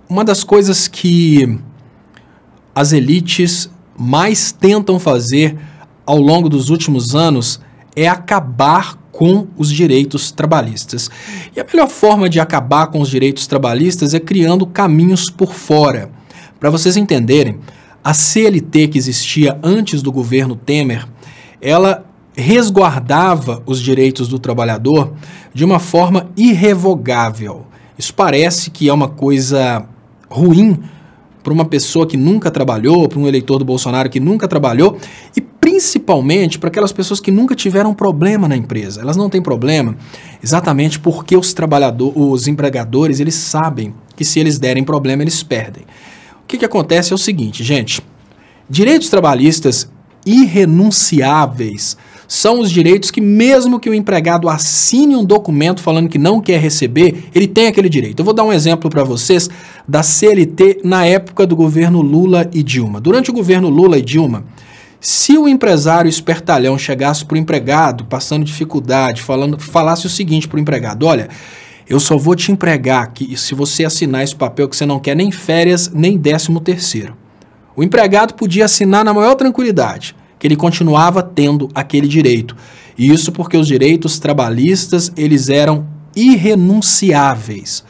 uma das coisas que as elites mais tentam fazer ao longo dos últimos anos é acabar com os direitos trabalhistas. E a melhor forma de acabar com os direitos trabalhistas é criando caminhos por fora. Para vocês entenderem, a CLT que existia antes do governo Temer, ela resguardava os direitos do trabalhador de uma forma irrevogável. Isso parece que é uma coisa ruim para uma pessoa que nunca trabalhou, para um eleitor do Bolsonaro que nunca trabalhou, e principalmente para aquelas pessoas que nunca tiveram problema na empresa. Elas não têm problema exatamente porque os empregadores, eles sabem que se eles derem problema, eles perdem. O que acontece é o seguinte, gente, direitos trabalhistas irrenunciáveis são os direitos que, mesmo que o empregado assine um documento falando que não quer receber, ele tem aquele direito. Eu vou dar um exemplo para vocês da CLT na época do governo Lula e Dilma. Durante o governo Lula e Dilma, se o empresário espertalhão chegasse para o empregado, passando dificuldade, falasse o seguinte para o empregado, olha, eu só vou te empregar se você assinar esse papel que você não quer nem férias, nem 13º. O empregado podia assinar na maior tranquilidade, que ele continuava tendo aquele direito. E isso porque os direitos trabalhistas, eles eram irrenunciáveis.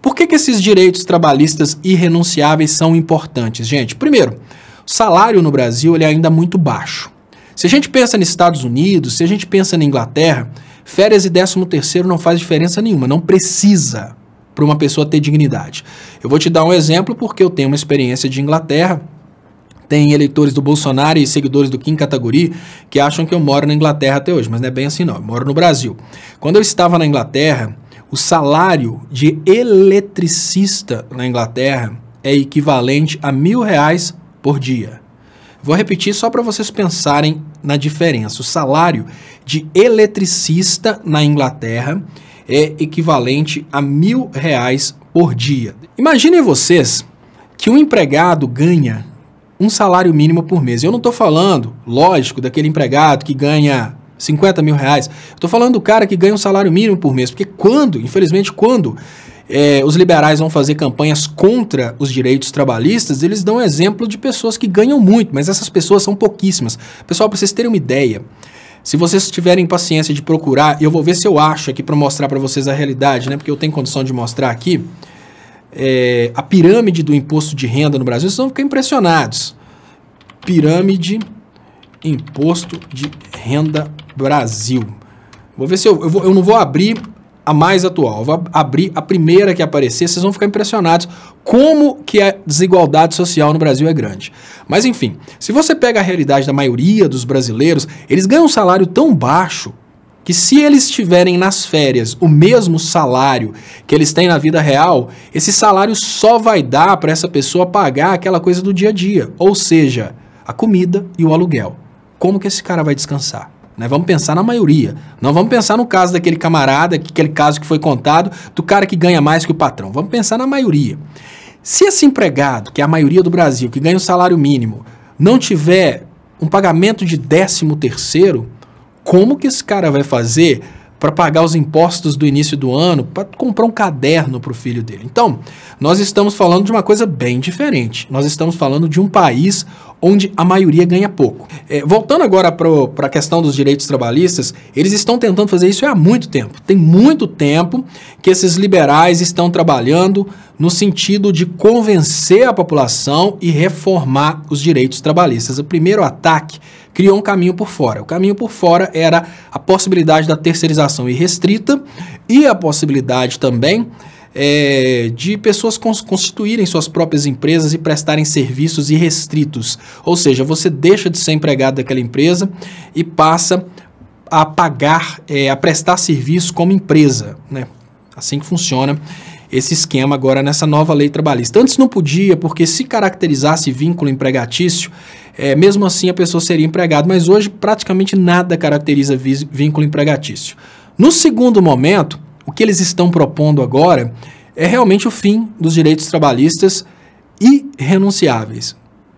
Por que esses direitos trabalhistas irrenunciáveis são importantes, gente? Primeiro, o salário no Brasil ele é ainda muito baixo. Se a gente pensa nos Estados Unidos, se a gente pensa na Inglaterra, férias e 13º não faz diferença nenhuma, não precisa para uma pessoa ter dignidade. Eu vou te dar um exemplo porque eu tenho uma experiência de Inglaterra. Tem eleitores do Bolsonaro e seguidores do Kim Kataguiri que acham que eu moro na Inglaterra até hoje, mas não é bem assim não, eu moro no Brasil. Quando eu estava na Inglaterra, o salário de eletricista na Inglaterra é equivalente a R$1.000 por dia. Vou repetir só para vocês pensarem na diferença. O salário de eletricista na Inglaterra é equivalente a R$1.000 por dia. Imaginem vocês que um empregado ganha um salário mínimo por mês. Eu não estou falando, lógico, daquele empregado que ganha R$50 mil. Estou falando do cara que ganha um salário mínimo por mês. Porque infelizmente, quando os liberais vão fazer campanhas contra os direitos trabalhistas, eles dão exemplo de pessoas que ganham muito, mas essas pessoas são pouquíssimas. Pessoal, para vocês terem uma ideia, se vocês tiverem paciência de procurar, eu vou ver se eu acho aqui para mostrar para vocês a realidade, né? Porque eu tenho condição de mostrar aqui. A pirâmide do imposto de renda no Brasil, vocês vão ficar impressionados. Pirâmide imposto de renda Brasil. Vou ver se eu não vou abrir a mais atual, eu vou abrir a primeira que aparecer, vocês vão ficar impressionados como que a desigualdade social no Brasil é grande. Mas enfim, se você pega a realidade da maioria dos brasileiros, eles ganham um salário tão baixo que se eles tiverem nas férias o mesmo salário que eles têm na vida real, esse salário só vai dar para essa pessoa pagar aquela coisa do dia a dia, ou seja, a comida e o aluguel. Como que esse cara vai descansar? Né? Vamos pensar na maioria, não vamos pensar no caso daquele camarada, aquele caso que foi contado, do cara que ganha mais que o patrão, vamos pensar na maioria. Se esse empregado, que é a maioria do Brasil, que ganha o salário mínimo, não tiver um pagamento de 13º, como que esse cara vai fazer para pagar os impostos do início do ano, para comprar um caderno para o filho dele? Então, nós estamos falando de uma coisa bem diferente. Nós estamos falando de um país onde a maioria ganha pouco. Voltando agora para a questão dos direitos trabalhistas, eles estão tentando fazer isso há muito tempo. Tem muito tempo que esses liberais estão trabalhando no sentido de convencer a população e reformar os direitos trabalhistas. O primeiro ataque criou um caminho por fora. O caminho por fora era a possibilidade da terceirização irrestrita e a possibilidade também de pessoas constituírem suas próprias empresas e prestarem serviços irrestritos. Ou seja, você deixa de ser empregado daquela empresa e passa a pagar, a prestar serviço como empresa, né? Assim que funciona esse esquema agora nessa nova lei trabalhista. Antes não podia, porque se caracterizasse vínculo empregatício, mesmo assim a pessoa seria empregada, mas hoje praticamente nada caracteriza vínculo empregatício. No segundo momento, o que eles estão propondo agora é realmente o fim dos direitos trabalhistas irrenunciáveis.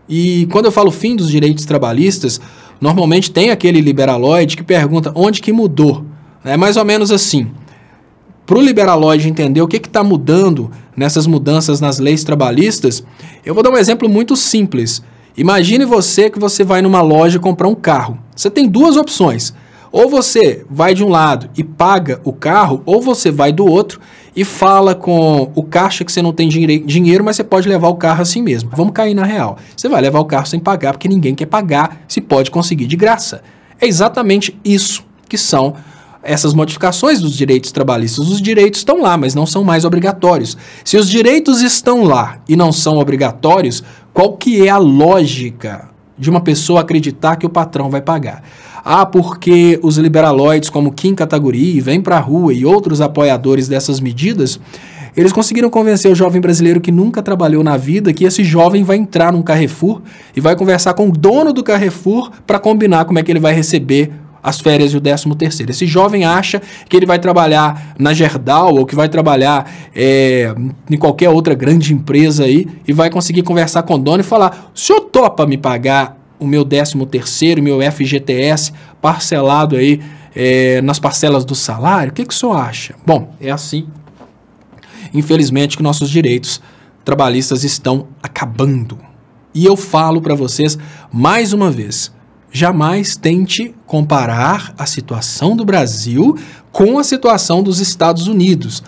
E quando eu falo fim dos direitos trabalhistas, normalmente tem aquele liberaloide que pergunta onde que mudou. É mais ou menos assim. para o liberalóide entender o que está mudando nessas mudanças nas leis trabalhistas, eu vou dar um exemplo muito simples. Imagine que você vai numa loja comprar um carro. Você tem duas opções. Ou você vai de um lado e paga o carro, ou você vai do outro e fala com o caixa que você não tem dinheiro, mas você pode levar o carro assim mesmo. Vamos cair na real. Você vai levar o carro sem pagar, porque ninguém quer pagar se pode conseguir de graça. É exatamente isso que são essas modificações dos direitos trabalhistas. Os direitos estão lá, mas não são mais obrigatórios. Se os direitos estão lá e não são obrigatórios, qual que é a lógica de uma pessoa acreditar que o patrão vai pagar? Ah, porque os liberalóides como Kim Kataguiri, Vem Pra Rua e outros apoiadores dessas medidas, eles conseguiram convencer o jovem brasileiro que nunca trabalhou na vida que esse jovem vai entrar num Carrefour e vai conversar com o dono do Carrefour para combinar como é que ele vai receber as férias e o 13º. Esse jovem acha que ele vai trabalhar na Gerdau ou que vai trabalhar em qualquer outra grande empresa aí e vai conseguir conversar com o dono e falar: o senhor topa me pagar o meu 13º, meu FGTS parcelado aí nas parcelas do salário? O que o senhor acha? Bom, é assim, infelizmente, que nossos direitos trabalhistas estão acabando. E eu falo para vocês mais uma vez: jamais tente comparar a situação do Brasil com a situação dos Estados Unidos,